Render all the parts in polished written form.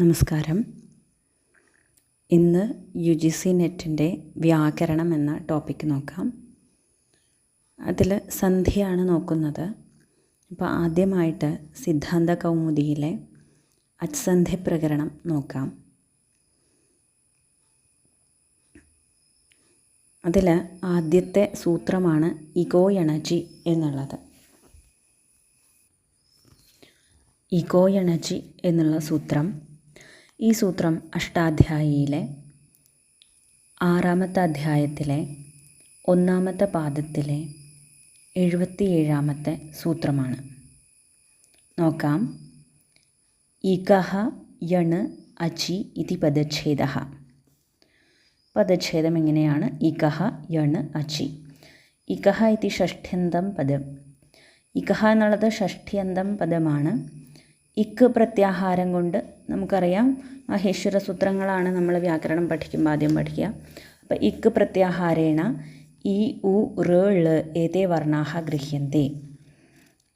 നമസ്കാരം. ഇന്ന് UGC നെറ്റിൻ്റെ വ്യാകരണം എന്ന ടോപ്പിക്ക് നോക്കാം. അതിൽ സന്ധിയാണ് നോക്കുന്നത്. അപ്പോൾ ആദ്യമായിട്ട് സിദ്ധാന്ത കൗമുദിയിലെ അച്ഛസന്ധി പ്രകരണം നോക്കാം. അതിൽ ആദ്യത്തെ സൂത്രമാണ് ഇഗോ എണജി എന്നുള്ളത്. ഇഗോ എണജി എന്നുള്ള സൂത്രം, ഈ സൂത്രം അഷ്ടാധ്യായിയിലെ 6-ാമത്തെ അധ്യായത്തിലെ 1-ാമത്തെ പാദത്തിലെ 77-ാമത്തെ സൂത്രമാണ്. നോക്കാം. ഇകഹ യണ് അചി ഇതി പദച്ഛേദഃ. പദച്ഛേദം എങ്ങനെയാണ്? ഇകഹ യണ് അചി. ഇകഹ ഇതി ഷഷ്ഠ്യന്തം പദം. ഇകഹ എന്നുള്ളത് ഷഷ്ഠ്യന്തം പദമാണ്. ഇക്ക് പ്രത്യാഹാരം കൊണ്ട് നമുക്കറിയാം, മഹേശ്വര സൂത്രങ്ങളാണ് നമ്മൾ വ്യാകരണം പഠിക്കുമ്പോൾ ആദ്യം പഠിക്കുക. അപ്പോൾ ഇക്ക് പ്രത്യാഹാരേണ ഇ ഉ ഋ ള് ഏതേ വർണ്ണാഹ ഗൃഹ്യന്തെ.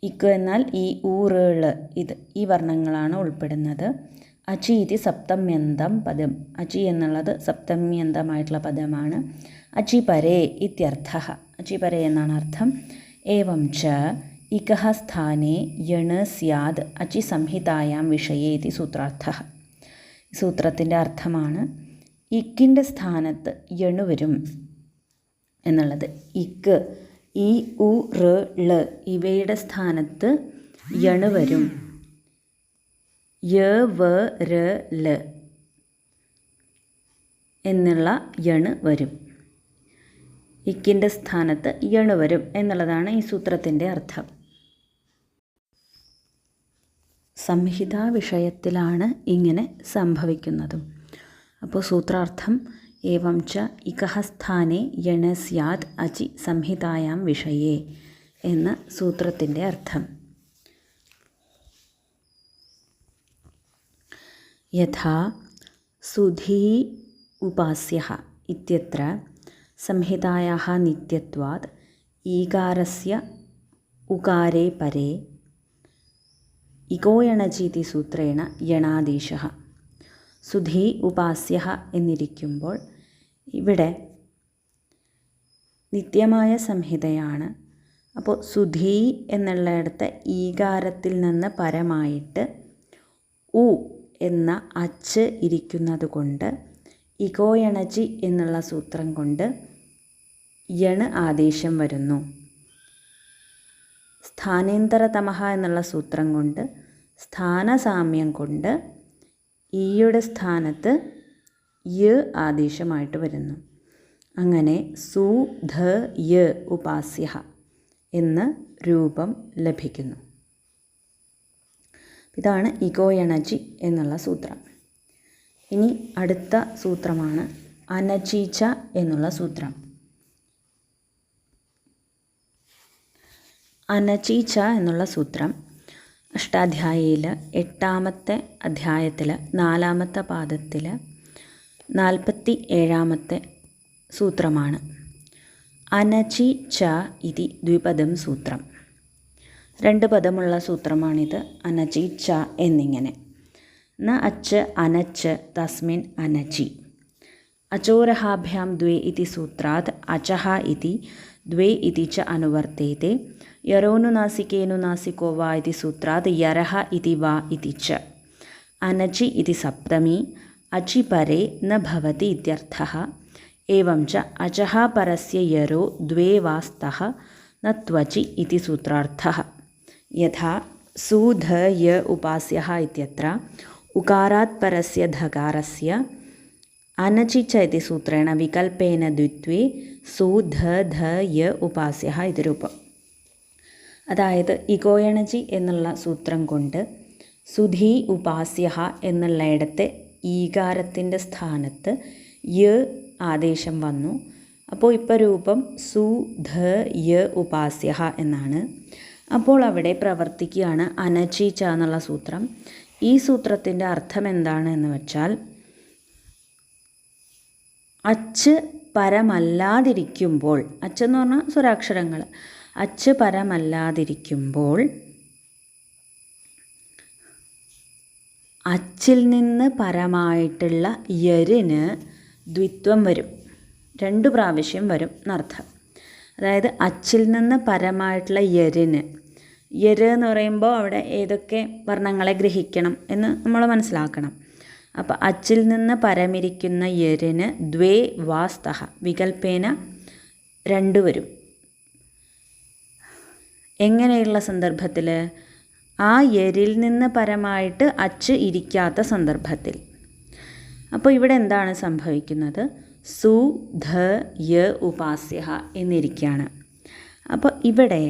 ഇക്ക് എന്നാൽ ഇ ഉ ഋ ള്, ഈ വർണ്ണങ്ങളാണ് ഉൾപ്പെടുന്നത്. അചി ഇതി സപ്തമ്യന്തം പദം. അചി എന്നുള്ളത് സപ്തമ്യന്തമായിട്ടുള്ള പദമാണ്. അചി പരേ ഇത്യർത്ഥഃ. അചി പരേ എന്നാണ് അർത്ഥം. ഏവം ച ഇകഹ സ്ഥാനേ യണ് സ്യാദ് അചി സംഹിതായാം വിഷയേ ഇതി സൂത്രാർത്ഥഃ. സൂത്രത്തിൻ്റെ അർത്ഥമാണ് ഇക്കിൻ്റെ സ്ഥാനത്ത് യണ് വരും എന്നുള്ളത്. ഇക്ക്, ഇ ഉ ഋ ള് ഇവയുടെ സ്ഥാനത്ത് യണ് വരും. യ വ ര ല എന്നുള്ള യണ് വരും. ഇക്കിൻ്റെ സ്ഥാനത്ത് യണ് വരും എന്നുള്ളതാണ് ഈ സൂത്രത്തിൻ്റെ അർത്ഥം. സംഹിതാ വിഷയത്തിലാണ് ഇങ്ങനെ സംഭവിക്കുന്നതും. അപ്പോൾ സൂത്രാർത്ഥം ഏവം ച ഇകഹ സ്ഥാനേ യണ് സ്യാദ് അചി സംഹിതായാം വിഷയേ എന്ന സൂത്രത്തിൻ്റെ അർത്ഥം. യഥാ സുധീ ഉപാസ്യഃ ഇത്യത്ര സംഹിതായാഃ നിത്യത്വാത് ഈകാരസ്യ ഉകാരേ പരേ ഇഗോ എണജി ഇതി സൂത്രേണ യണാദേശഃ. സുധീ ഉപാസ്യഃ എന്നിരിക്കുമ്പോൾ ഇവിടെ നിത്യമായ സംഹിതയാണ്. അപ്പോൾ സുധീ എന്നുള്ളിടത്ത് ഈകാരത്തിൽ നിന്ന് പരമായിട്ട് ഉ എന്ന അച്ച് ഇരിക്കുന്നത് കൊണ്ട് ഇഗോ എണജി എന്നുള്ള സൂത്രം കൊണ്ട് യണ് ആദേശം വരുന്നു. സ്ഥാനേന്തരതമഃ എന്നുള്ള സൂത്രം കൊണ്ട് സ്ഥാനസാമ്യം കൊണ്ട് ഈയുടെ സ്ഥാനത്ത് യ ആദേശമായിട്ട് വരുന്നു. അങ്ങനെ സു ധ യ ഉപാസ്യഃ എന്ന് രൂപം ലഭിക്കുന്നു. ഇതാണ് ഇഗോ എണജി എന്നുള്ള സൂത്രം. ഇനി അടുത്ത സൂത്രമാണ് അനചീച്ച എന്നുള്ള സൂത്രം. അനചീച്ച എന്നുള്ള സൂത്രം അഷ്ടാധ്യായിയിൽ 8-ാമത്തെ അധ്യായത്തിൽ 4-ാമത്തെ പാദത്തിൽ 47-ാമത്തെ സൂത്രമാണ്. അനചി ച ഇതി ദ്വിപദം സൂത്രം. 2 പദമുള്ള സൂത്രമാണിത്. അനചി ച എന്നിങ്ങനെ. ന അച്ച് അനച്ച് തസ്മിൻ അനചി. അചോരഹാഭ്യാം ദ്വേ ഇതി സൂത്രാത് അചഹ ഇതി ദ്വേ ഇതി ച അനുവർത്തേതേ. യരോനുനാസികേനുനാസികോ വാ ഇതി സൂത്രാത് യരഹ ഇതി വാ ഇതി ച. അനചി ഇതി സപ്തമി അചി പരേ ന ഭവതി ഇത്യർത്ഥഃ. ഏവം ച അചഹ പരസ്യ യരോ ദ്വേ വാ സ്തഃ ന ത്വചി ഇതി സൂത്രാർത്ഥഃ. യഥാ സു ധ യ ഉപാസ്യഃ ഇത്യത്ര ഉകാരാത് പരസ്യ ധകാരസ്യ അനചി ച ഇതി സൂത്രേണ വികൽപ്പേന ദ്വിത്വേ സു ധ ധ യ ഉപാസ്യഃ ഇതി രൂപം. അതായത് ഇഗോ എണജി എന്നുള്ള സൂത്രം കൊണ്ട് സുധീ ഉപാസ്യഃ എന്നുള്ളയിടത്തെ ഈകാരത്തിൻ്റെ സ്ഥാനത്ത് യ ആദേശം വന്നു. അപ്പോൾ ഇപ്പോൾ രൂപം സു ധ യ ഉപാസ്യഃ എന്നാണ്. അപ്പോൾ അവിടെ പ്രവർത്തിക്കുകയാണ് അനചീച്ച എന്നുള്ള സൂത്രം. ഈ സൂത്രത്തിൻ്റെ അർത്ഥം എന്താണ് എന്ന് വെച്ചാൽ, അച്ച് പരമല്ലാതിരിക്കുമ്പോൾ, അച്ചെന്ന് പറഞ്ഞാൽ സ്വരാക്ഷരങ്ങൾ, അച്ച് പരമല്ലാതിരിക്കുമ്പോൾ അച്ചിൽ നിന്ന് പരമായിട്ടുള്ള യരിന് ദ്വിത്വം വരും, 2 പ്രാവശ്യം വരും എന്നർത്ഥം. അതായത് അച്ചിൽ നിന്ന് പരമായിട്ടുള്ള യരിന്, യര് എന്ന് പറയുമ്പോൾ അവിടെ ഏതൊക്കെ വർണ്ണങ്ങളെ ഗ്രഹിക്കണം എന്ന് നമ്മൾ മനസ്സിലാക്കണം. അപ്പോൾ അച്ചിൽ നിന്ന് പരമിരിക്കുന്ന യരിന് ദ്വേ വാസ്തഹ, വികൽപ്പേന 2 വരും. എങ്ങനെയുള്ള സന്ദർഭത്തിൽ? ആ യരിൽ നിന്ന് പരമായിട്ട് അച്ച് ഇരിക്കാത്ത സന്ദർഭത്തിൽ. അപ്പോൾ ഇവിടെ എന്താണ് സംഭവിക്കുന്നത്? സു ധ യ ഉപാസ്യ എന്നിരിക്കുകയാണ്. അപ്പോൾ ഇവിടെ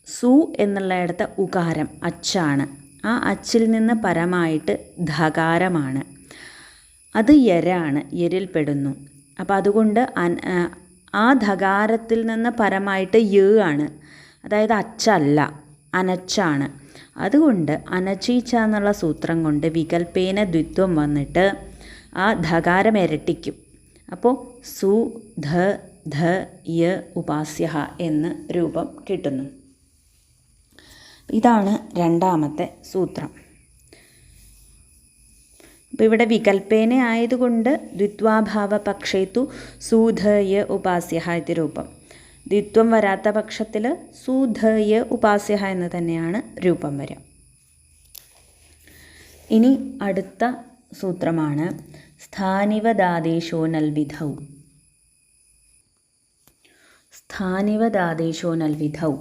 സു എന്നുള്ളയിടത്ത് ഉകാരം അച്ചാണ്. ആ അച്ചിൽ നിന്ന് പരമായിട്ട് ധകാരമാണ്, അത് യരാണ്, യരിൽ പെടുന്നു. അപ്പോൾ അതുകൊണ്ട് ആ ധകാരത്തിൽ നിന്ന് പരമായിട്ട് യ ആണ്, അതായത് അച്ചല്ല, അനച്ചാണ്. അതുകൊണ്ട് അനചീച്ച എന്നുള്ള സൂത്രം കൊണ്ട് വികൽപ്പേന ദ്വിത്വം വന്നിട്ട് ആ ധകാരം ഇരട്ടിക്കും. അപ്പോൾ സു ധ ധ യ ഉപാസ്യ എന്ന് രൂപം കിട്ടുന്നു. ഇതാണ് രണ്ടാമത്തെ സൂത്രം. അപ്പോൾ ഇവിടെ വികൽപ്പേന ആയതുകൊണ്ട് ദ്വിത്വാഭാവ പക്ഷേത്തു സൂധയ ഉപാസ്യ ഇത് രൂപം. ദ്വിത്വം വരാത്ത പക്ഷത്തിൽ സൂധയ ഉപാസ്യ എന്ന് തന്നെയാണ് രൂപം വരിക. ഇനി അടുത്ത സൂത്രമാണ് സ്ഥാനിവദാദേശോ നൽവിധൗ. സ്ഥാനിവദാദേശോ നൽവിധൗ.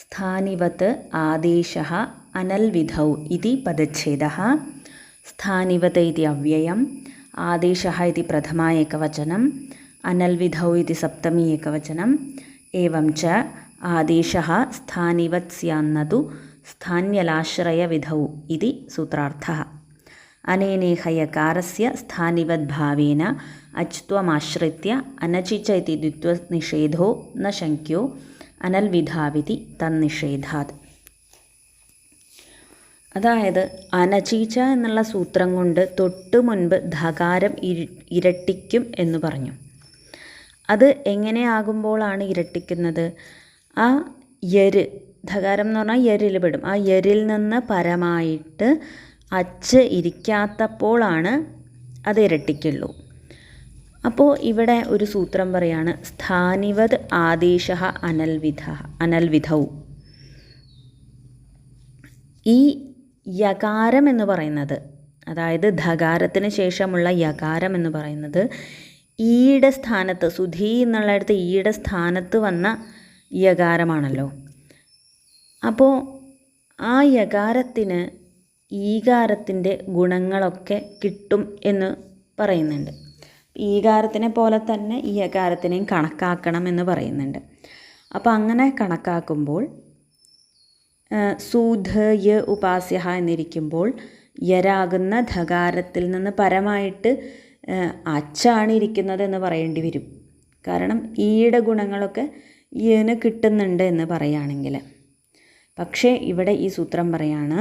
സ്ഥാനിവത് ആദേശഃ അനൽവിധൗ ഇതി പദച്ഛേദഃ. സ്ഥാനിവത് ഇതി അവ്യയം, ആദേശഃ ഇതി പ്രഥമാ ഏകവചനം, അനൽവിധൗ ഇതി സപ്തമി ഏകവചനം. ഏവം ച ആദേശഃ സ്ഥാനിവത് സ്യാന്നതു സ്ഥാന്യലാശ്രയവിധൗ ഇതി സൂത്രാർത്ഥഃ. അനേനേഹ യകാരസ്യ സ്ഥാനിവത് ഭാവേന അച്ത്വമാശ്രിത്യ അനചിച്ച ഇതി ദ്വിത്വനിഷേധോ ന ശങ്ക്യോ അനൽവിധാവിതി തന്നിഷേധാത്. അതായത് അനചീച്ച എന്നുള്ള സൂത്രം കൊണ്ട് തൊട്ട് മുൻപ് ധകാരം ഇരട്ടിക്കും എന്ന് പറഞ്ഞു. അത് എങ്ങനെയാകുമ്പോഴാണ് ഇരട്ടിക്കുന്നത്? ആ യര്, ധകാരം എന്ന് പറഞ്ഞാൽ യരിൽ പെടും. ആ യരിൽ നിന്ന് പരമായിട്ട് അച്ച് ഇരിക്കാത്തപ്പോഴാണ് അത് ഇരട്ടിക്കുള്ളൂ. അപ്പോൾ ഇവിടെ ഒരു സൂത്രം പറയാണ് സ്ഥാനിവത് ആദേശഃ അനൽവിധൗ. ഈ യകാരം എന്ന് പറയുന്നത്, അതായത് ധകാരത്തിന് ശേഷമുള്ള യകാരം എന്ന് പറയുന്നത് ഈയുടെ സ്ഥാനത്ത്, സുധി എന്നുള്ളിടത്ത് ഈയുടെ സ്ഥാനത്ത് വന്ന യകാരമാണല്ലോ. അപ്പോൾ ആ യകാരത്തിന് ഈകാരത്തിൻ്റെ ഗുണങ്ങളൊക്കെ കിട്ടും എന്ന് പറയുന്നുണ്ട്. ഈകാരത്തിനെ പോലെ തന്നെ ഈ യകാരത്തിനെയും കണക്കാക്കണം എന്ന് പറയുന്നുണ്ട്. അപ്പോൾ അങ്ങനെ കണക്കാക്കുമ്പോൾ സൂധയ ഉപാസ്യ എന്നിരിക്കുമ്പോൾ യരാകുന്ന ധകാരത്തിൽ നിന്ന് പരമായിട്ട് അച്ചാണ് ഇരിക്കുന്നത് എന്ന് പറയേണ്ടി വരും. കാരണം ഈയുടെ ഗുണങ്ങളൊക്കെ ഈന് കിട്ടുന്നുണ്ട് എന്ന് പറയുകയാണെങ്കിൽ. പക്ഷേ ഇവിടെ ഈ സൂത്രം പറയാണ്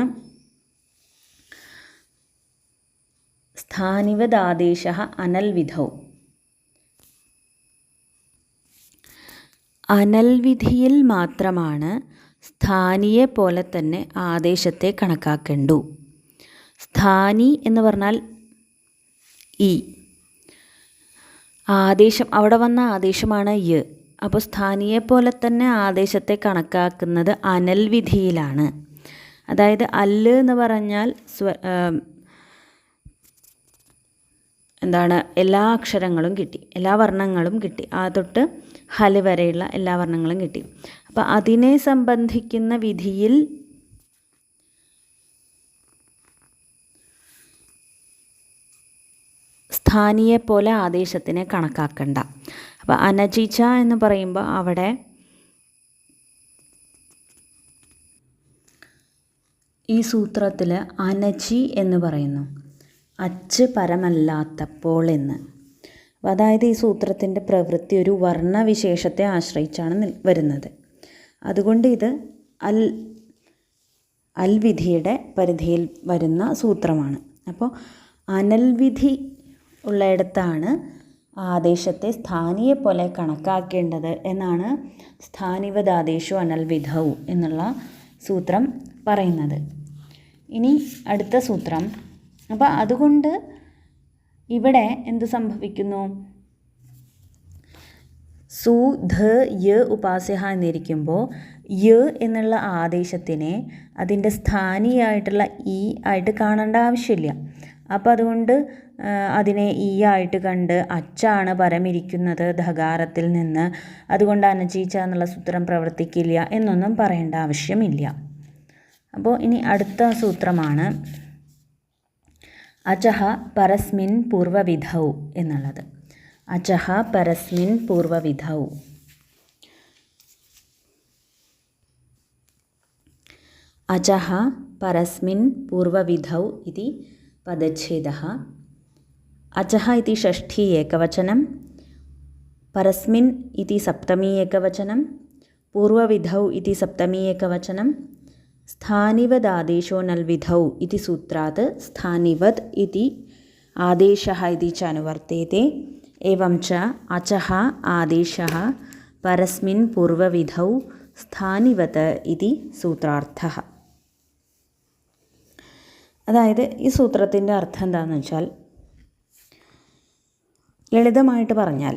സ്ഥാനിവദാദേശഃ അനൽവിധൗ. അനൽവിധിയിൽ മാത്രമാണ് സ്ഥാനിയെ പോലെ തന്നെ ആദേശത്തെ കണക്കാക്കേണ്ടു. സ്ഥാനി എന്ന് പറഞ്ഞാൽ ഈ ആദേശം, അവിടെ വന്ന ആദേശമാണ് യ. അപ്പോൾ സ്ഥാനിയെ പോലെ തന്നെ ആദേശത്തെ കണക്കാക്കുന്നത് അനൽവിധിയിലാണ്. അതായത് അല്ല് എന്ന് പറഞ്ഞാൽ എന്താണ്, എല്ലാ അക്ഷരങ്ങളും കിട്ടി, എല്ലാ വർണ്ണങ്ങളും കിട്ടി, ആ തൊട്ട് ഹല് വരെയുള്ള എല്ലാ വർണ്ണങ്ങളും കിട്ടി. അപ്പോൾ അതിനെ സംബന്ധിക്കുന്ന വിധിയിൽ സ്ഥാനിയെ പോലെ ആദേശത്തിനെ കണക്കാക്കണ്ട. അപ്പോൾ അനചിച്ച എന്ന് പറയുമ്പോൾ അവിടെ ഈ സൂത്രത്തിൽ അനചി എന്ന് പറയുന്നു, അച്ച് പരമല്ലാത്തപ്പോൾ എന്ന്. അപ്പോൾ അതായത് ഈ സൂത്രത്തിൻ്റെ പ്രവൃത്തി ഒരു വർണ്ണവിശേഷത്തെ ആശ്രയിച്ചാണ് വരുന്നത്. അതുകൊണ്ട് ഇത് അൽവിധിയുടെ പരിധിയിൽ വരുന്ന സൂത്രമാണ്. അപ്പോൾ അനൽവിധി ഉള്ളിടത്താണ് ആദേശത്തെ സ്ഥാനിയെ പോലെ കണക്കാക്കേണ്ടത് എന്നാണ് സ്ഥാനിവദാദേശോ അനൽവിധൗ എന്നുള്ള സൂത്രം പറയുന്നത്. ഇനി അടുത്ത സൂത്രം അപ്പോൾ അതുകൊണ്ട് ഇവിടെ എന്ത് സംഭവിക്കുന്നു? സു ധ യ ഉപാസ്യഹ എന്നിരിക്കുമ്പോൾ യ എന്നുള്ള ആദേശത്തിനെ അതിൻ്റെ സ്ഥാനിയായിട്ടുള്ള ഈ ആയിട്ട് കാണേണ്ട ആവശ്യമില്ല. അപ്പോൾ അതുകൊണ്ട് അതിനെ ഈ ആയിട്ട് കണ്ട് അച്ചാണ് പരമിരിക്കുന്നത് ധകാരത്തിൽ നിന്ന്, അതുകൊണ്ട് അനചീച്ച എന്നുള്ള സൂത്രം പ്രവർത്തിക്കില്ല എന്നൊന്നും പറയേണ്ട ആവശ്യമില്ല. അപ്പോൾ ഇനി അടുത്ത സൂത്രമാണ് അചഹ പരസ്മിൻ പൂർവവിധൗ എന്നുള്ളത്. അചഹ പരസ്മിൻ പൂർവവിധൗ. അചഹ പരസ്മിൻ പൂർവവിധൗ ഇതി പദച്ഛേദഃ. അചഹ ഇതി ഷഷ്ഠി ഏകവചനം, പരസ്മിൻ ഇതി സപ്തമി ഏകവചനം, പൂർവവിധൗ ഇതി സപ്തമി ഏകവചനം. സ്ഥാനിവദാദേശോ നൽവിധൗ ഇതി സൂത്രാത് സ്ഥാനിവദ് ഇതി ആദേശഃ ഇതി ച അനുവർത്തേते. एवं च अचः आदेशः परस्मिन् पूर्वविधौ स्थानिवत् इति सूत्रार्थः. അതായത് ഈ സൂത്രത്തിൻ്റെ അർത്ഥം എന്താണെന്ന് വെച്ചാൽ, ലളിതമായിട്ട് പറഞ്ഞാൽ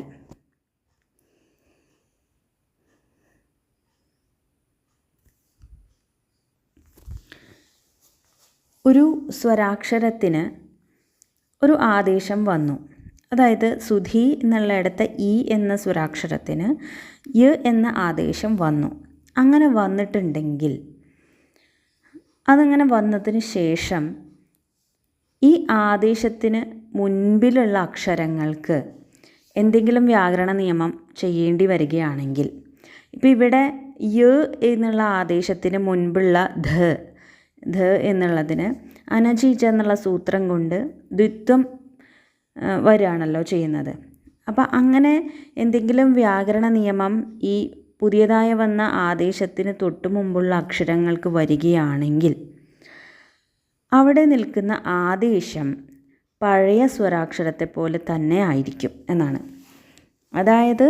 ഒരു സ്വരാക്ഷരത്തിന് ഒരു ആദേശം വന്നു. അതായത് സുധി എന്നുള്ളിടത്ത് ഇ എന്ന സ്വരാക്ഷരത്തിന് യ എന്ന ആദേശം വന്നു. അങ്ങനെ വന്നിട്ടുണ്ടെങ്കിൽ അതങ്ങനെ വന്നതിന് ശേഷം ഈ ആദേശത്തിന് മുൻപിലുള്ള അക്ഷരങ്ങൾക്ക് എന്തെങ്കിലും വ്യാകരണ നിയമം ചെയ്യേണ്ടി വരികയാണെങ്കിൽ, ഇപ്പോൾ ഇവിടെ യ എന്നുള്ള ആദേശത്തിന് മുൻപുള്ള ധ എന്നുള്ളതിന് അനചീച്ച എന്നുള്ള സൂത്രം കൊണ്ട് ദ്വിത്വം വരികയാണല്ലോ ചെയ്യുന്നത്. അപ്പം അങ്ങനെ എന്തെങ്കിലും വ്യാകരണ നിയമം ഈ പുതിയതായി വന്ന ആദേശത്തിന് തൊട്ടു മുമ്പുള്ള അക്ഷരങ്ങൾക്ക് വരികയാണെങ്കിൽ അവിടെ നിൽക്കുന്ന ആദേശം പഴയ സ്വരാക്ഷരത്തെ പോലെ തന്നെ ആയിരിക്കും എന്നാണ്. അതായത്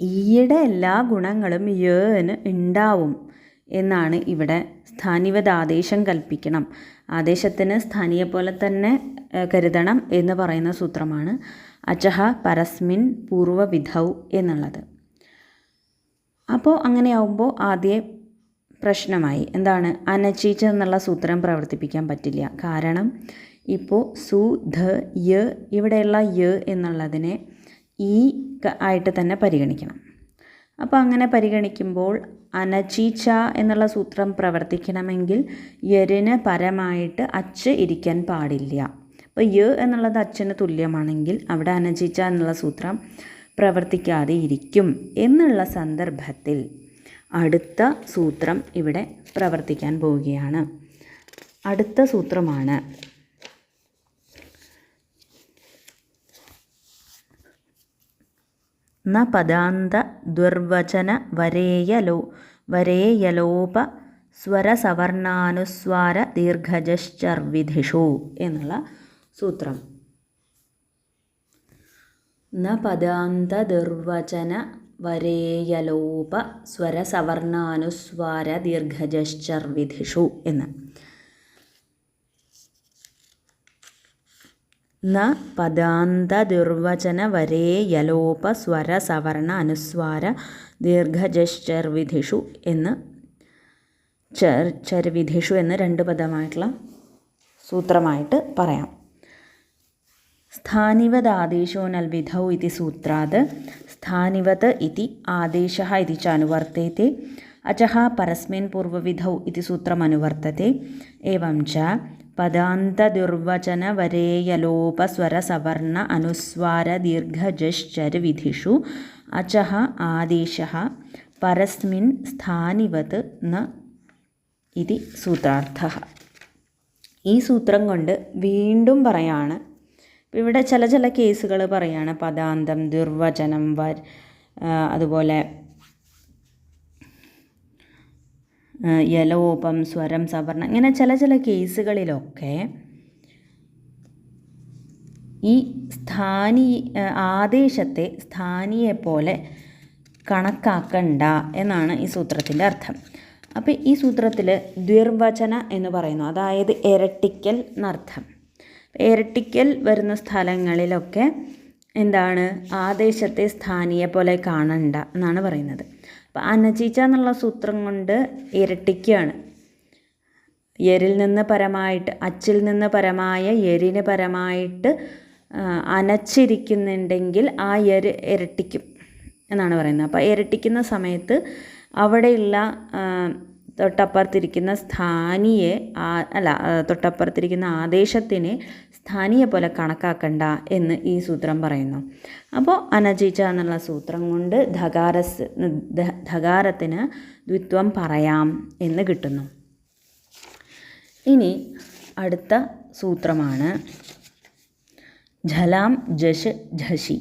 ഈയുടെ എല്ലാ ഗുണങ്ങളും യന് ഉണ്ടാവും എന്നാണ് ഇവിടെ. സ്ഥാനിവത് ആദേശം കൽപ്പിക്കണം, ആദേശത്തിന് സ്ഥാനിയെ പോലെ തന്നെ കരുതണം എന്ന് പറയുന്ന സൂത്രമാണ് അചഹ പരസ്മിൻ പൂർവവിധൗ എന്നുള്ളത്. അപ്പോൾ അങ്ങനെയാവുമ്പോൾ ആദ്യം പ്രശ്നമായി. എന്താണ്? അനചീച്ച എന്നുള്ള സൂത്രം പ്രവർത്തിപ്പിക്കാൻ പറ്റില്ല. കാരണം ഇപ്പോൾ സു ധ യ, ഇവിടെയുള്ള യ എന്നുള്ളതിനെ ഈ ആയിട്ട് തന്നെ പരിഗണിക്കണം. അപ്പോൾ അങ്ങനെ പരിഗണിക്കുമ്പോൾ അനചീച്ച എന്നുള്ള സൂത്രം പ്രവർത്തിക്കണമെങ്കിൽ യരിന് പരമായിട്ട് അച്ച് ഇരിക്കാൻ പാടില്ല. അപ്പോൾ യ എന്നുള്ളത് അച്ഛന് തുല്യമാണെങ്കിൽ അവിടെ അനചീച്ച എന്നുള്ള സൂത്രം പ്രവർത്തിക്കാതെ ഇരിക്കും എന്നുള്ള സന്ദർഭത്തിൽ അടുത്ത സൂത്രം ഇവിടെ പ്രവർത്തിക്കാൻ പോവുകയാണ്. അടുത്ത സൂത്രമാണ് ന പദാന്ത ദുർവചന വരേയലോപ സ്വരസവർണാനുസ്വാര ദീർഘജശ്ചർവിധിഷു എന്നുള്ള സൂത്രം. ന പദാന്ത ദുർവചന വരേയലോപ സ്വരസവർണാനുസ്വാര ദീർഘജശ്ചർവിധിഷു എന്ന്. ന പദാന്ത ദുർവചന വരേയലോപ സ്വര സവർണ അനുസ്വാര ദീർഘജശ്ചർവിധിഷു എന്ന് ചർവിധിഷു എന്ന് രണ്ട് പദമായിട്ടുള്ള സൂത്രമായിട്ട് പറയാം. സ്ഥാനിവത് ആദേശോ നൽവിധൗ ഇതി സൂത്രാത് സ്ഥാനിവത് ഇതി ആദേശഃ ഇതി ച അനുവർത്തേते. അചഃ പരസ്മിൻ പൂർവവിധൗ ഇതി സൂത്രം അനുവർത്തते. एवं च പദാന്ത ദുർവചന വരേയലോപ സ്വര സവർണ അനുസ്വാര ദീർഘജശ്ചർവിധിഷു അചഃ ആദേശഃ പരസ്മിൻ സ്ഥാനിവത് ന ഇതി സൂത്രാർത്ഥഃ. ഈ സൂത്രം കൊണ്ട് വീണ്ടും പറയാണ്. ഇവിടെ ചില കേസുകൾ പറയാണ്. പദാന്തം, ദുർവചനം, അതുപോലെ യലോപം, സ്വരം, സവർണം, ഇങ്ങനെ ചില കേസുകളിലൊക്കെ ഈ ആദേശത്തെ സ്ഥാനിയെപ്പോലെ കണക്കാക്കണ്ട എന്നാണ് ഈ സൂത്രത്തിൻ്റെ അർത്ഥം. അപ്പോൾ ഈ സൂത്രത്തിൽ ദ്വിർവചന എന്ന് പറയുന്നു, അതായത് ഇരട്ടിക്കൽ എന്നർത്ഥം. ഇരട്ടിക്കൽ വരുന്ന സ്ഥലങ്ങളിലൊക്കെ എന്താണ് ആദേശത്തെ സ്ഥാനീയ പോലെ കാണണ്ട എന്നാണ് പറയുന്നത്. അപ്പോൾ അനചീച്ച എന്നുള്ള സൂത്രം കൊണ്ട് ഇരട്ടിക്കുകയാണ്. യരിൽ നിന്ന് പരമായിട്ട്, അച്ചിൽ നിന്ന് പരമായ യരിന് പരമായിട്ട് അനച്ചിരിക്കുന്നുണ്ടെങ്കിൽ ആ യര് ഇരട്ടിക്കും എന്നാണ് പറയുന്നത്. അപ്പോൾ ഇരട്ടിക്കുന്ന സമയത്ത് അവിടെയുള്ള തൊട്ടപ്പുറത്തിരിക്കുന്ന സ്ഥാനിയെ തൊട്ടപ്പുറത്തിരിക്കുന്ന ആദേശത്തിനെ സ്ഥാനീയ പോലെ കണക്കാക്കണ്ട എന്ന് ഈ സൂത്രം പറയുന്നു. അപ്പോൾ അനചീച്ച എന്നുള്ള സൂത്രം കൊണ്ട് ധകാരത്തിന് ദ്വിത്വം പറയാം എന്ന് കിട്ടുന്നു. ഇനി അടുത്ത സൂത്രമാണ് ഝലാം ജഷ് ഝഷി.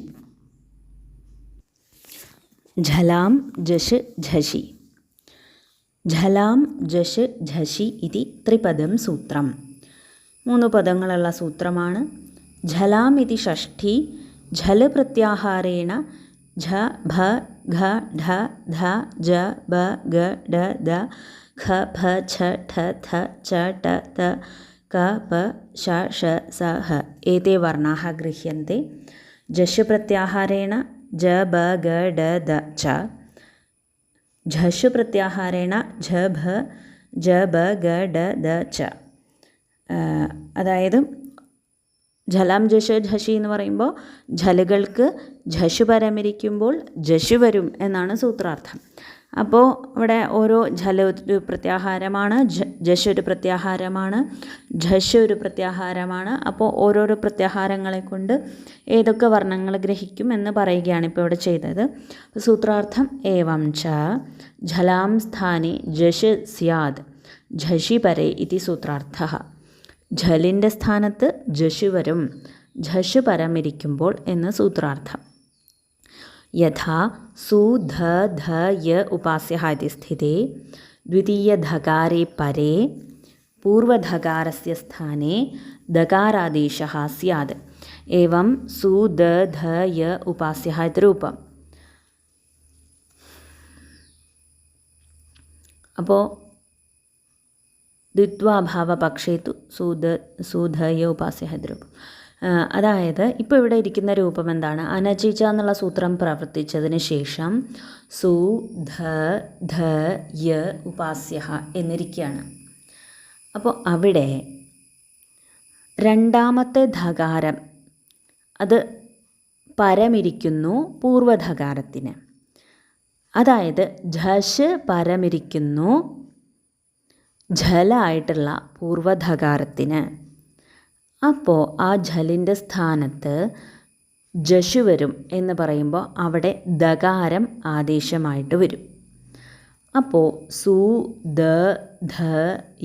ഝലാം ജഷ് ഝഷി. ഝലാം ജഷ് ഝഷി ഇതി ത്രിപദം സൂത്രം. 3 പദങ്ങളുള്ള സൂത്രമാണ്. ഝലാം ഇതി ഷഷ്ഠി. ഝല് പ്രത്യാഹാരേണ ഝ ഭ ഘ ഢ ധ ജ ബ ഗ ഡ ദ ഖ ഭ ഛ ഠ ഥ ച ട ത ക പ ശ ഷ സ ഹ ഏതേ വർണ്ണാഃ ഗൃഹ്യന്തെ. ജഷ് പ്രത്യാഹാരേണ ജ ബ ഗ ഡ ദ ച. ഝഷ് പ്രത്യാഹാരേണ ഝ ഭ ജ ബ ഗ ഡ ദ ച. അതായത് ഝലാം ജഷ് ഝഷി എന്ന് പറയുമ്പോൾ ഝലുകൾക്ക് ഝഷ് പരമിരിക്കുമ്പോൾ ജഷ് വരും എന്നാണ് സൂത്രാർത്ഥം. അപ്പോൾ ഇവിടെ ഓരോ ഝല ഒരു പ്രത്യാഹാരമാണ്, ജഷ് ഒരു പ്രത്യാഹാരമാണ്, ഝഷ് ഒരു പ്രത്യാഹാരമാണ്. അപ്പോൾ ഓരോരോ പ്രത്യാഹാരങ്ങളെ കൊണ്ട് ഏതൊക്കെ വർണ്ണങ്ങൾ ഗ്രഹിക്കും എന്ന് പറയുകയാണ് ഇപ്പോൾ ഇവിടെ ചെയ്തത്. സൂത്രാർത്ഥം ഏവം ച ഝലാം സ്ഥാനെ ജഷ് സ്യാദ് ഝഷി പരേ ഇതി സൂത്രാർത്ഥഃ. ഝലിൻ്റെ സ്ഥാനത്ത് ജഷ് വരും, ഝഷ് പരമിരിക്കുമ്പോൾ എന്ന് സൂത്രാർത്ഥം. യഥാ സു ധ ധ യ ഉപാസ്യഃ ഇതി സ്ഥിതേ ദ്വിതീയധകാരേ പരേ പൂർവധകാരസ്യ സ്ഥാനെ ദകാരാദേശഃ സ്യാദ്. ഏവം സു ധ ധ യ ഉപാസ്യഃ ഇതി രൂപം. അപ്പോൾ ദ്വിത്വാഭാവപക്ഷേ തു സൂധയ ഉപാസ്യഃ ഇതി രൂപം. അതായത് ഇപ്പോൾ ഇവിടെ ഇരിക്കുന്ന രൂപം എന്താണ്? അനചീച്ച എന്നുള്ള സൂത്രം പ്രവർത്തിച്ചതിന് ശേഷം സു ധ ധ യ ഉപാസ്യഃ എന്നിരിക്കുകയാണ്. അപ്പോൾ അവിടെ രണ്ടാമത്തെ ധകാരം അത് പരമിരിക്കുന്നു പൂർവധകാരത്തിന്. അതായത് ഝഷ് പരമിരിക്കുന്നു ഝലായിട്ടുള്ള പൂർവധകാരത്തിന്. അപ്പോൾ ആ ഝലിൻ്റെ സ്ഥാനത്ത് ജഷു വരും എന്ന് പറയുമ്പോൾ അവിടെ ദകാരം ആദേശമായിട്ട് വരും. അപ്പോൾ സു ദ ധ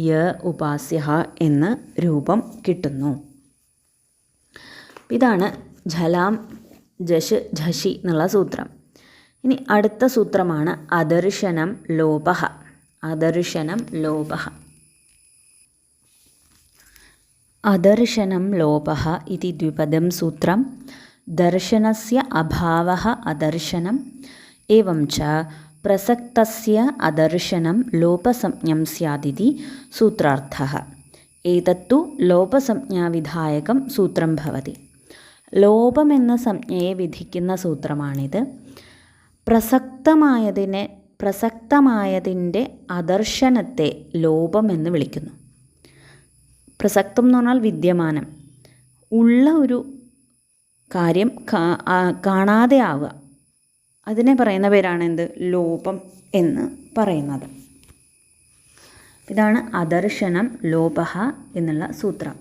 യ ഉപാസ്യഃ എന്ന രൂപം കിട്ടുന്നു. ഇതാണ് ഝലാം ജഷ് ഝഷി എന്നുള്ള സൂത്രം. ഇനി അടുത്ത സൂത്രമാണ് അദർശനം ലോപഃ. അദർശനം ലോപഃ. അദർശനം ലോപഃ ഇതി ദ്വിപദം സൂത്രം. ദർശനസ്യ അഭാവഃ അദർശനം. ഏവം ച പ്രസക്തസ്യ അദർശനം ലോപസംജ്ഞം സ്യാദിതി സൂത്രാർത്ഥഃ. ഏതത്തു ലോപസംജ്ഞാവിധായകം സൂത്രം ഭവതി. ലോപമെന്ന സംജ്ഞയെ വിധിക്കുന്ന സൂത്രമാണിത്. പ്രസക്തമായതിൻ്റെ അദർശനത്തെ ലോപം എന്ന് വിളിക്കുന്നു. പ്രസക്തം എന്ന് പറഞ്ഞാൽ വിദ്യമാനം, ഉള്ള ഒരു കാര്യം കാണാതെ ആവുക, അതിനെ പറയുന്ന പേരാണ് എന്ത്? ലോപം എന്ന് പറയുന്നത്. ഇതാണ് അദർശനം ലോപഃ എന്നുള്ള സൂത്രം.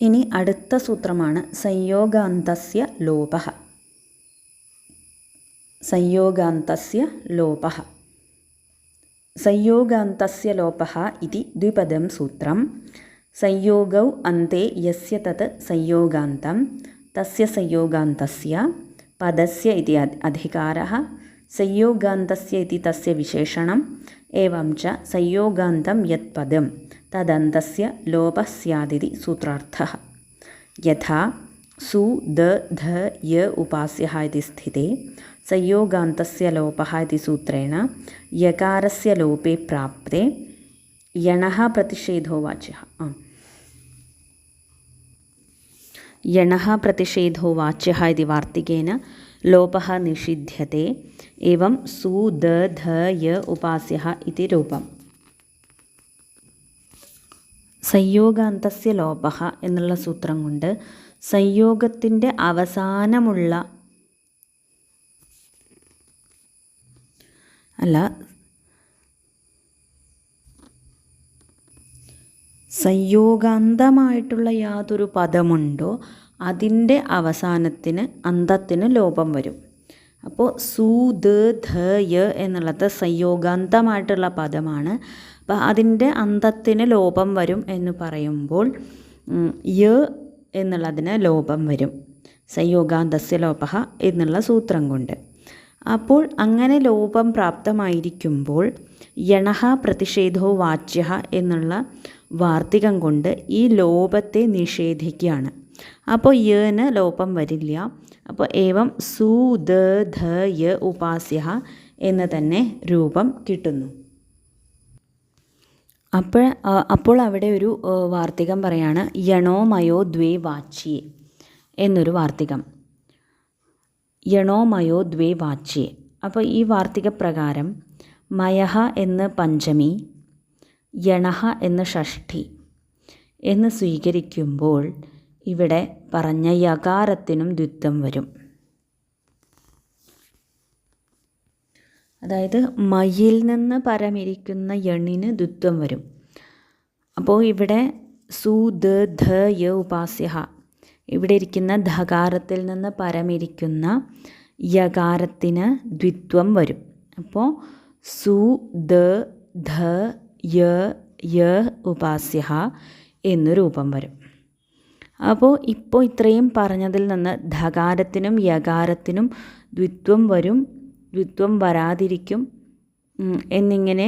ഇനി അടുത്ത സൂത്രമാണ് സംയോഗാന്തസ്യ ലോപഃ. സംയോഗാന്തസ്യ ലോപഃ. സംയോഗാന്തസ്യ ലോപഃ ഇതി ദ്വിപദം സൂത്രം. സംയോഗൗ അന്തെ യസ്യ തത് സംയോഗാന്തം തസ്യ സംയോഗാന്തസ്യ പദസ്യ ഇതി അധികാരഃ. സംയോഗാന്തസ്യ ഇതി തസ്യ വിശേഷണം. ഏവം ച സംയോഗാന്തം യത് പദം തദന്തസ്യ ലോപഃ സ്യാദിതി സൂത്രാർത്ഥഃ. യഥാ സു ദ ധ യ ഉപാസ്യഃ ഇതി സ്ഥിതേ സംയോഗാന്തസ്യ ലോപഃ ഇതി സൂത്രേണ യകാരസ്യ ലോപേ പ്രാപ്തേ യണഃ പ്രതിഷേധോ വാച്യഃ. യണഃ പ്രതിഷേധോ വാച്യഃ ഇതി വാർത്തികേന ലോപഃ നിഷിധ്യത്തെ ഏവം സു ദ ധ യ ഉപാസ്യഃ ഇതി രൂപം. സംയോഗാന്തസ്യ ലോപഃ എന്നുള്ള സൂത്രം കൊണ്ട് സംയോഗത്തിൻ്റെ അവസാനമുള്ള സംയോഗാന്തമായിട്ടുള്ള യാതൊരു പദമുണ്ടോ അതിൻ്റെ അവസാനത്തിന് അന്തത്തിന് ലോപം വരും. അപ്പോൾ സു ദ ധ യ എന്നുള്ളത് സംയോഗാന്തമായിട്ടുള്ള പദമാണ്. അപ്പോൾ അതിൻ്റെ അന്തത്തിന് ലോപം വരും എന്ന് പറയുമ്പോൾ യ എന്നുള്ളതിന് ലോപം വരും സംയോഗാന്തസ്യ ലോപഃ എന്നുള്ള സൂത്രം കൊണ്ട്. അപ്പോൾ അങ്ങനെ ലോപം പ്രാപ്തമായിരിക്കുമ്പോൾ യണഃ പ്രതിഷേധോ വാച്യഃ എന്നുള്ള വാർത്തികം കൊണ്ട് ഈ ലോപത്തെ നിഷേധിക്കുകയാണ്. അപ്പോൾ യന് ലോപം വരില്ല. അപ്പോൾ ഏവം സു ദ ധ യ ഉപാസ്യഃ എന്ന് തന്നെ രൂപം കിട്ടുന്നു. അപ്പോൾ അവിടെ ഒരു വാർത്തികം പറയാണ്, യണോ മയോ ദ്വേ വാച്യേ എന്നൊരു വാർത്തികം. യണോ മയോ ദ്വേ വാച്യേ. അപ്പോൾ ഈ വാർത്തിക പ്രകാരം മയഃ എന്ന് പഞ്ചമി, യണഃ എന്ന് ഷഷ്ഠി എന്ന് സ്വീകരിക്കുമ്പോൾ ഇവിടെ പറഞ്ഞ യകാരത്തിനും ദ്വിത്വം വരും. അതായത് മയിൽ നിന്ന് പരമിരിക്കുന്ന യണിന് ദ്വിത്വം വരും. അപ്പോൾ ഇവിടെ സു ദ ധ യ ഉപാസ്യഃ, ഇവിടെ ഇരിക്കുന്ന ധകാരത്തിൽ നിന്ന് പരമിരിക്കുന്ന യകാരത്തിന് ദ്വിത്വം വരും. അപ്പോൾ സു ദ ധ യ യ ഉപാസ്യഃ എന്നു രൂപം വരും. അപ്പോൾ ഇപ്പോൾ ഇത്രയും പറഞ്ഞതിൽ നിന്ന് ധകാരത്തിനും യകാരത്തിനും ദ്വിത്വം വരും, ദ്വിത്വം വരാതിരിക്കും എന്നിങ്ങനെ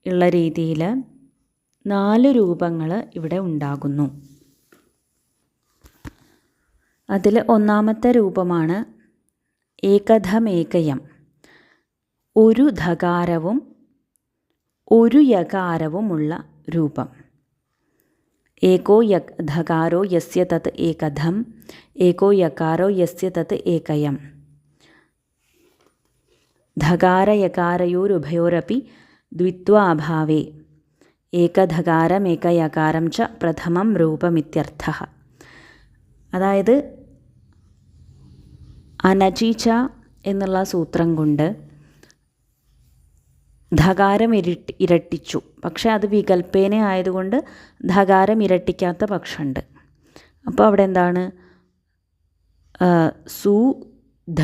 ഉള്ള രീതിയിൽ 4 രൂപങ്ങൾ ഇവിടെ ഉണ്ടാകുന്നു. അതിൽ ഒന്നാമത്തെ രൂപമാണ് ഏകധമേകയം. ഒരു ധകാരവും ഒരു യകാരവുമുള്ള രൂപം. ഏകോ ധകാരോ യസ്യ തത് ഏകധം, ഏകോ യകാരോ യസ്യ തത് ഏകയം. ധകാരയകാരയോരുഭയോരപി ദ്വിത്വാഭാവേ ഏകധകാരമേകയകാരം ച പ്രഥമം രൂപമിത്യർത്ഥഃ. അതായത് അനചീച എന്നുള്ള സൂത്രം കൊണ്ട് ധകാരം ഇരട്ടിച്ചു, പക്ഷേ അത് വികൽപ്പേന ആയതുകൊണ്ട് ധകാരം ഇരട്ടിക്കാത്ത പക്ഷമുണ്ട്. അപ്പോൾ അവിടെ എന്താണ് സു ധ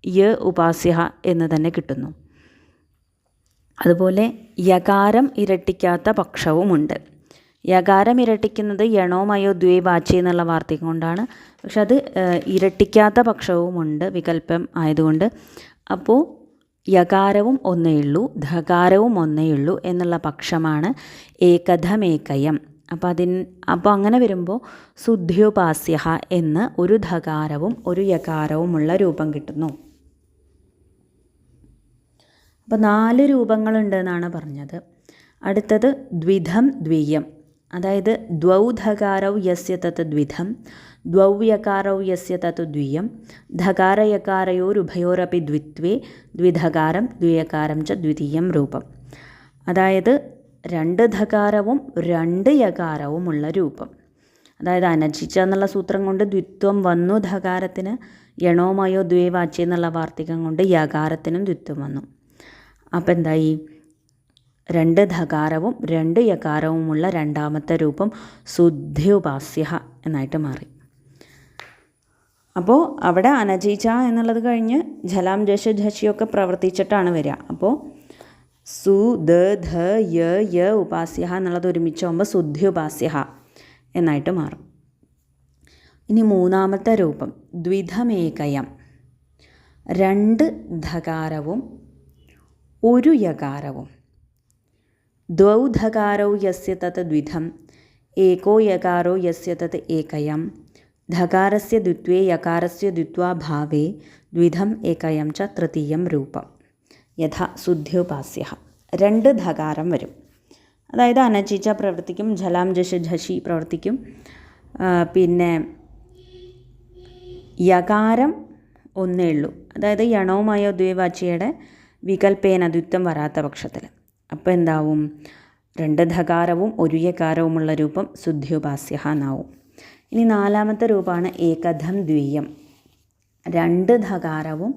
യ ഉപാസ്യഃ എന്ന് തന്നെ കിട്ടുന്നു. അതുപോലെ യകാരം ഇരട്ടിക്കാത്ത പക്ഷവുമുണ്ട്. യകാരം ഇരട്ടിക്കുന്നത് യണോ മയോ ദ്വേ വാച്യേ എന്നുള്ള വാർത്തകം കൊണ്ടാണ്, പക്ഷെ അത് ഇരട്ടിക്കാത്ത പക്ഷവുമുണ്ട് വികല്പം ആയതുകൊണ്ട്. അപ്പോൾ യകാരവും ഒന്നേ ഉള്ളൂ, ധകാരവും ഒന്നേ ഉള്ളൂ എന്നുള്ള പക്ഷമാണ് ഏകധമേകയം. അപ്പോൾ അങ്ങനെ വരുമ്പോൾ ശുദ്ധ്യോപാസ്യഃ എന്ന് ഒരു ധകാരവും ഒരു യകാരവുമുള്ള രൂപം കിട്ടുന്നു. അപ്പോൾ 4 രൂപങ്ങളുണ്ട് എന്നാണ് പറഞ്ഞത്. അടുത്തത് ദ്വിധം ദ്വിയം. അതായത് ദ്വൗ ധകാരൗ യസ്യ തത് ദ്വിധം, ദ്വൗ യകാരൗ യസ്യ തത് ദ്വിയം, ധകാരയകാരയോരുഭയോരപി ദ്വിത്വേ ദ്വിധകാരം ദ്വിയകാരം ച ദ്വിതീയം രൂപം. അതായത് 2 ധകാരവും 2 യകാരവുമുള്ള രൂപം. അതായത് അനചിച്ച എന്നുള്ള സൂത്രം കൊണ്ട് ദ്വിത്വം വന്നു ധകാരത്തിന്, യണോമയോ ദ്വേ വാച്യേ എന്നുള്ള വാർത്തികം കൊണ്ട് യകാരത്തിനും ദ്വിത്വം വന്നു. അപ്പം എന്തായി? 2 ധകാരവും 2 യകാരവുമുള്ള രണ്ടാമത്തെ രൂപം ശുദ്ധ്യോപാസ്യഃ എന്നായിട്ട് മാറി. അപ്പോൾ അവിടെ അനചീച്ച എന്നുള്ളത് കഴിഞ്ഞ് ജലാം ജശ ഝഷിയൊക്കെ പ്രവർത്തിച്ചിട്ടാണ് വരിക. അപ്പോൾ സു ദ ധ യ യ ഉപാസ്യഃ എന്നുള്ളത് ഒരുമിച്ചാകുമ്പോൾ ശുദ്ധ്യോപാസ്യഃ എന്നായിട്ട് മാറും. ഇനി മൂന്നാമത്തെ രൂപം ദ്വിധമേകയം. 2 ധകാരവും 1 യകാരവും. ദ്വൗ ധകാരൗ യസ്യ തത് ദ്വിധം, ഏകോ യകാരോ യസ്യ തത് ഏകയം, ധകാരസ്യ ദ്വിത്വേ യകാരസ്യ ദ്വിത്വാഭാവേ ദ്വിധം ഏകയം ച തൃതീയം രൂപം. യഥാ ശുദ്ധ്യോപാസ്യഃ. 2 ധകാരം വരും. അതായത് അനചീച്ച പ്രവർത്തിക്കും, ജലാം ജഷ ഝഷി പ്രവർത്തിക്കും, പിന്നെ യകാരം ഒന്നേ ഉള്ളൂ, അതായത് യണോമയോ ദ്വിവാച്യയുടെ വികൽപ്പേന ദ്വിത്വം വരാത്ത പക്ഷത്തിൽ. അപ്പോൾ എന്താവും? 2 ധകാരവും 1 യകാരവുമുള്ള രൂപം ശുദ്ധ്യോപാസ്യ എന്നാവും. ഇനി 4ാമത്തെ രൂപമാണ് ഏകധം ദ്വിയം. 1 ധകാരവും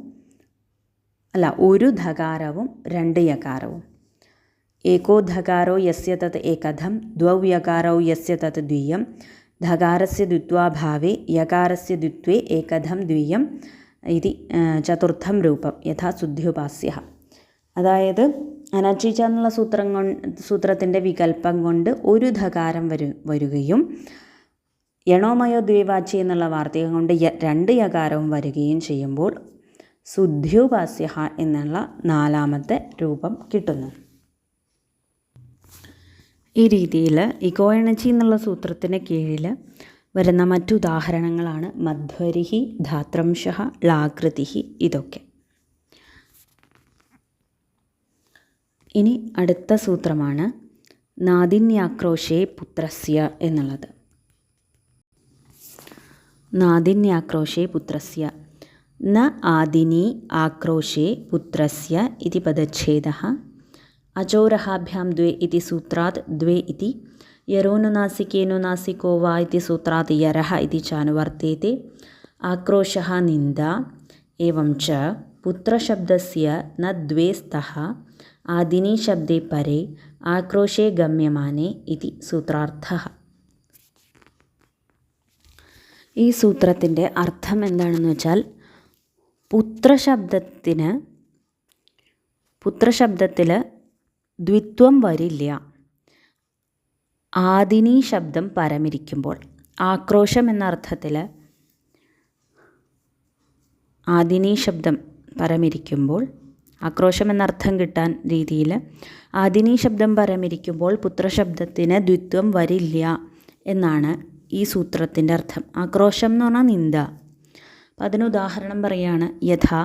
2 യകാരവും. ഏകോ ധകാരോ യസ്യ തത് ഏകധം, ദ്വൗ യകാരോ യസ്യ തത് ദ്വിയം, ധകാരസ്യ ദ്വിത്വാഭാവേ യകാരസ്യ ദ്വിത്വേ ഏകധം ദ്വിയം ഇതി ചതുർത്ഥം രൂപം യഥാ ശുദ്ധ്യോപാസ്യ. അതായത് അനചീച്ച എന്നുള്ള സൂത്രത്തിൻ്റെ വികല്പം കൊണ്ട് 1 ധകാരം വരികയും യണോമയോ ദ്വിവാച്യ എന്നുള്ള വാർത്തികം കൊണ്ട് 2 യകാരവും വരികയും ചെയ്യുമ്പോൾ ശുദ്ധ്യോപാസ്യ എന്നുള്ള 4ാമത്തെ രൂപം കിട്ടുന്നു. ഈ രീതിയിൽ ഇകോയണച്ചി എന്നുള്ള സൂത്രത്തിന് കീഴിൽ വരുന്ന മറ്റു ഉദാഹരണങ്ങളാണ് മധ്വരിഹി, ധാത്രംശഃ, ളാകൃതിഹി. ഇതൊക്കെ. ഇനി അടുത്ത സൂത്രമാണ് നാദിന്യാക്രോശേ പുത്രസ്യ എന്നുള്ളത്. നാദിന്യാക്രോശേ പുത്രസ്യ ന ആദിനി ആക്രോശേ പുത്രസ്യ ഇതി പദച്ഛേദഃ അചോരഹാഭ്യാം ദ്വേ ഇതി സൂത്രാത് ദ്വേ ഇതി യരോനുനാസികേനുനാസികോ വാ ഇതി സൂത്രാത് യരഃ ഇതി ചാനുവർത്തേതേ ആക്രോശഃ നിന്ദ ഏവം ച പുത്രശബ്ദസ്യ ന ദ്വേ സ്തഃ ആദിനി ശബ്ദേ പരേ ആക്രോശേ ഗമ്യമാനേ ഇതി സൂത്രാർത്ഥഃ. ഈ സൂത്രത്തിൻ്റെ അർത്ഥം എന്താണെന്ന് വെച്ചാൽ പുത്രശബ്ദത്തിൽ ദ്വിത്വം വരില്ല ആദിനി ശബ്ദം പരമിരിക്കുമ്പോൾ. ആക്രോശം എന്ന അർത്ഥത്തിൽ ആദിനി ശബ്ദം പരമിരിക്കുമ്പോൾ, ആക്രോശം എന്നർത്ഥം കിട്ടാൻ രീതിയിൽ ആദിനി ശബ്ദം പരമിരിക്കുമ്പോൾ പുത്രശബ്ദത്തിന് ദ്വിത്വം വരില്ല എന്നാണ് ഈ സൂത്രത്തിൻ്റെ അർത്ഥം. ആക്രോശം എന്ന് പറഞ്ഞാൽ നിന്ദ. അപ്പം അതിന് ഉദാഹരണം പറയുകയാണ്. യഥാ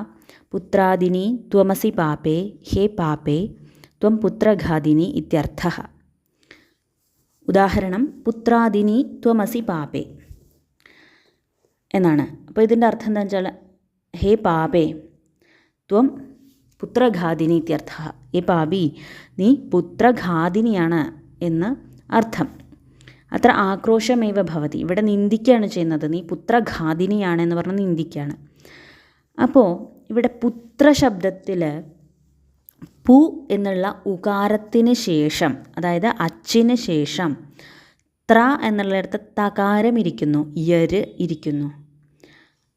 പുത്രാദിനി ത്വമസി പാപേ ഹേ പാപേ ത്വം പുത്രഘാതിനി ഇത്യർത്ഥഃ. ഉദാഹരണം പുത്രാദിനി ത്വമസി പാപേ എന്നാണ്. അപ്പോൾ ഇതിൻ്റെ അർത്ഥം എന്താ വെച്ചാൽ ഹേ പാപേ ത്വം പുത്രഘാതിനി ഇത്യർത്ഥഃ. ഹേ പാപി, നീ പുത്രഘാതിനിയാണ് എന്ന് അർത്ഥം. അത്ര ആക്രോശമേവ ഭവതി. ഇവിടെ നിന്ദിക്കുകയാണ് ചെയ്യുന്നത്. നീ പുത്രഘാതിനിയാണ് എന്ന് പറഞ്ഞ് നിന്ദിക്കുകയാണ്. അപ്പോൾ ഇവിടെ പുത്രശബ്ദത്തിൽ പു എന്നുള്ള ഉകാരത്തിന് ശേഷം, അതായത് അച്ചിന് ശേഷം ത്ര എന്നുള്ളിടത്ത് തകാരം ഇരിക്കുന്നു, യര് ഇരിക്കുന്നു.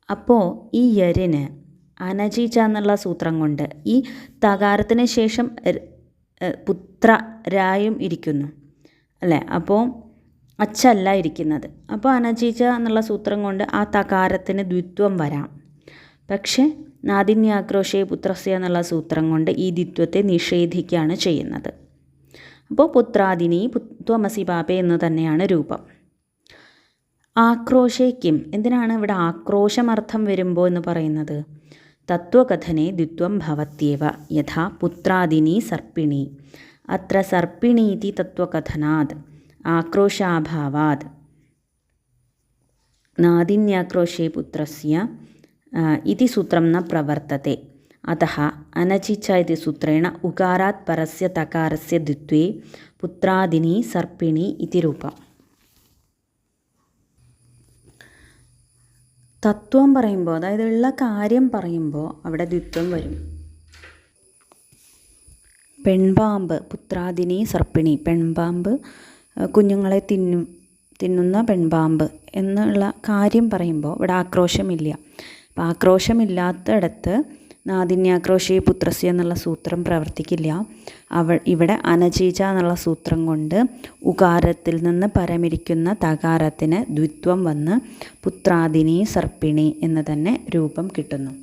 അപ്പോൾ ഈ യരിന് അനചീച്ച എന്നുള്ള സൂത്രം കൊണ്ട് ഈ തകാരത്തിന് ശേഷം പുത്ര രായും ഇരിക്കുന്നു അല്ലേ? അപ്പോൾ അച്ചല്ല ഇരിക്കുന്നത്. അപ്പോൾ അനചീച്ച എന്നുള്ള സൂത്രം കൊണ്ട് ആ തകാരത്തിന് ദ്വിത്വം വരാം. പക്ഷേ നാദിന്യാക്രോശേ പുത്രസ്യ എന്നുള്ള സൂത്രം കൊണ്ട് ഈ ദ്വിത്വത്തെ നിഷേധിക്കുകയാണ് ചെയ്യുന്നത്. അപ്പോൾ പുത്രാദിനി ത്വമസി പാപേ എന്ന് തന്നെയാണ് രൂപം. ആക്രോശേ കിം, എന്തിനാണ് ഇവിടെ ആക്രോശമർത്ഥം വരുമ്പോൾ എന്ന് പറയുന്നത്? തത്വകഥനെ ദ്വിത്വം ഭവത്യവ യഥാ പുത്രാദിനി സർപ്പിണി. അത്ര സർപ്പിണീതി തത്വകഥനാത് ആക്രോശാഭാവാത് നാദിന്യാക്രോശേ പുത്രസ്യ ഇതി സൂത്രം ന പ്രവർത്തത്തെ. അതഃ അനചിച്ച ഇതി സൂത്രേണ ഉകാരാത് പരസ്യ തകാരസ്യ ദ്വിത്വേ പുത്രാദിനി സർപ്പിണി ഇതി രൂപം. തത്വം പറയുമ്പോൾ, അതായത് ഉള്ള കാര്യം പറയുമ്പോൾ അവിടെ ദ്വിത്വം വരും. പെൺപാമ്പ്, പുത്രാദിനി സർപ്പിണി, പെൺപാമ്പ് കുഞ്ഞുങ്ങളെ തിന്നുന്ന പെൺപാമ്പ് എന്നുള്ള കാര്യം പറയുമ്പോൾ ഇവിടെ ആക്രോശമില്ല. അപ്പോൾ ആക്രോശമില്ലാത്തയിടത്ത് നാദിന്യാക്രോശേ പുത്രസ്യ എന്നുള്ള സൂത്രം പ്രവർത്തിക്കില്ല. ഇവിടെ അനചീച്ച എന്നുള്ള സൂത്രം കൊണ്ട് ഉകാരത്തിൽ നിന്ന് പരമിരിക്കുന്ന തകാരത്തിന് ദ്വിത്വം വന്ന് പുത്രാദിനി സർപ്പിണി എന്ന് തന്നെ രൂപം കിട്ടുന്നു.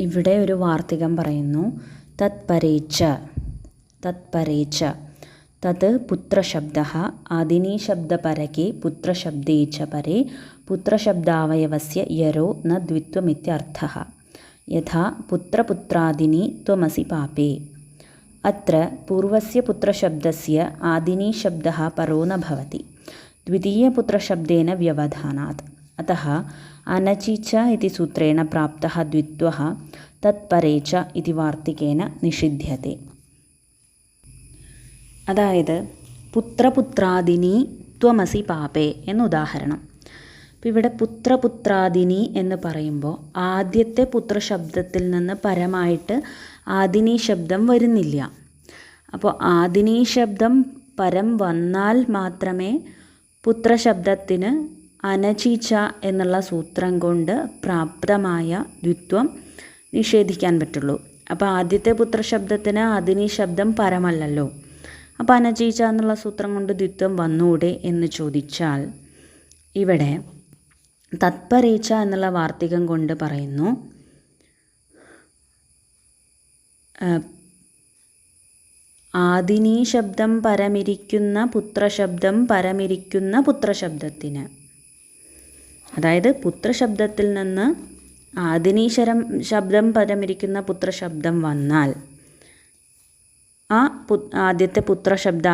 ഇവിടെ ഒരു വാർത്തികം പറയുന്നു. തത്പരേച്ച തത് പുത്രശബ്ദഃ ആദിനി ശബ്ദപരകേ പുത്രശബ്ദേ ച പരേ പുത്രശബ്ദാവയവസ്യ യരോ ന ദ്വിത്വമിത്യർത്ഥഃ. യഥാ പുത്രപുത്രാദിനി ത്വമസി പാപേ. അത്ര പൂർവസ്യ പുത്രശബ്ദസ്യ ആദിനി ശബ്ദഃ പരോ ന ഭവതി. द्वितीयपुत्रशब्देन व्यवधानात्। अतः अनचि च इति सूत्रेण प्राप्तः द्वित्वः തത്പരേ ച ഇതി വാർത്തികേന നിഷിധ്യത്തെ. അതായത് പുത്രപുത്രാദിനി ത്വമസി പാപേ എന്ന് ഉദാഹരണം. അപ്പോൾ ഇവിടെ പുത്രപുത്രാദിനി എന്ന് പറയുമ്പോൾ ആദ്യത്തെ പുത്രശബ്ദത്തിൽ നിന്ന് പരമായിട്ട് ആദിനി ശബ്ദം വരുന്നില്ല. അപ്പോൾ ആദിനി ശബ്ദം പരം വന്നാൽ മാത്രമേ പുത്രശബ്ദത്തിന് അനചിച്ച എന്നുള്ള സൂത്രം കൊണ്ട് പ്രാപ്തമായ ദ്വിത്വം നിഷേധിക്കാൻ പറ്റുള്ളൂ. അപ്പോൾ ആദ്യത്തെ പുത്രശബ്ദത്തിന് ആദിനി ശബ്ദം പരമല്ലല്ലോ. അപ്പോൾ അനചീച്ച എന്നുള്ള സൂത്രം കൊണ്ട് ദ്വിത്വം വന്നൂടെ എന്ന് ചോദിച്ചാൽ ഇവിടെ തത്പരേച്ച എന്നുള്ള വാർത്തികം കൊണ്ട് പറയുന്നു ആദിനി ശബ്ദം പരമിരിക്കുന്ന പുത്രശബ്ദം പരമിരിക്കുന്ന പുത്രശബ്ദത്തിന്, അതായത് പുത്രശബ്ദത്തിൽ നിന്ന് ആദിനീശ്വരം ശബ്ദം പരമിരിക്കുന്ന പുത്രശബ്ദം വന്നാൽ ആ ആദ്യത്തെ പുത്രശബ്ദ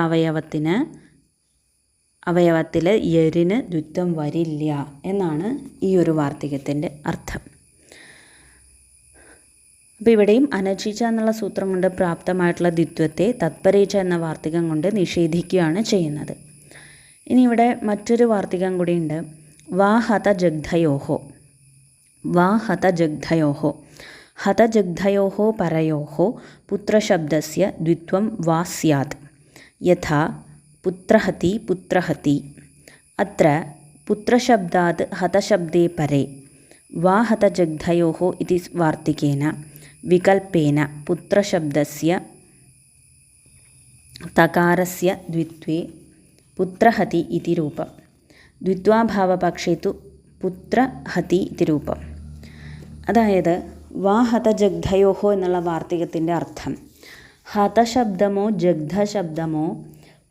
അവയവത്തിൽ യരിന് ദ്വിത്വം വരില്ല എന്നാണ് ഈ ഒരു വാർത്തികത്തിൻ്റെ അർത്ഥം. അപ്പോൾ ഇവിടെയും അനചിച്ച എന്നുള്ള സൂത്രം കൊണ്ട് പ്രാപ്തമായിട്ടുള്ള ദ്വിത്വത്തെ തത്പരേച്ച എന്ന വാർത്തികം കൊണ്ട് നിഷേധിക്കുകയാണ് ചെയ്യുന്നത്. ഇനി ഇവിടെ മറ്റൊരു വാർത്തികം കൂടിയുണ്ട്. വാ ഹത ജഗ്ധയോഹോ. വാ ഹതജഗ്ധയോः. ഹതജഗ്ധയോः परयोः पुत्रशब्दस्य द्वित्वं वा स्यात्. यथा पुत्रहति पुत्रहति. अत्र पुत्रशब्दात् हतशब्दे परे वा हतजग्धयोः इति वार्तिकेन विकल्पेन पुत्रशब्दस्य तकारस्य द्वित्वे पुत्रहति इति रूपं. द्वित्वाभावपक्षे तु പുത്രഹതി ഇതി രൂപം. അതായത് വാ ഹതജഗ്ധയോഹോ എന്നുള്ള വാർത്തികത്തിൻ്റെ അർത്ഥം ഹതശബ്ദമോ ജഗ്ധശബ്ദമോ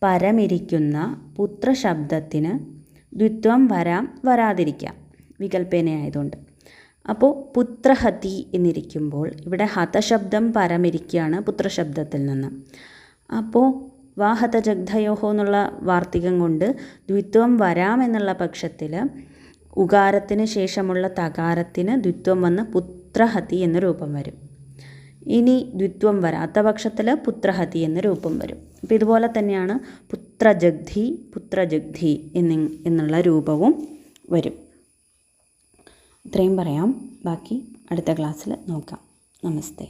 പരമിരിക്കുന്ന പുത്രശബ്ദത്തിന് ദ്വിത്വം വരാം വരാതിരിക്കാം വികൽപ്പേനയായതുകൊണ്ട്. അപ്പോൾ പുത്രഹതി എന്നിരിക്കുമ്പോൾ ഇവിടെ ഹതശബ്ദം പരമിരിക്കുകയാണ് പുത്രശബ്ദത്തിൽ നിന്ന്. അപ്പോൾ വാ ഹതജഗ്ധയോഹോ എന്നുള്ള വാർത്തികം കൊണ്ട് ദ്വിത്വം വരാമെന്നുള്ള പക്ഷത്തിൽ ഉകാരത്തിന് ശേഷമുള്ള തകാരത്തിന് ദ്വിത്വം വന്ന് പുത്രഹതി എന്ന രൂപം വരും. ഇനി ദ്വിത്വം വരാത്ത പക്ഷത്തിൽ പുത്രഹതി എന്ന രൂപം വരും. അപ്പോൾ ഇതുപോലെ തന്നെയാണ് പുത്രജഗ്ധി എന്നുള്ള രൂപവും വരും. ഇത്രയും പറയാം. ബാക്കി അടുത്ത ക്ലാസ്സിൽ നോക്കാം. നമസ്തേ.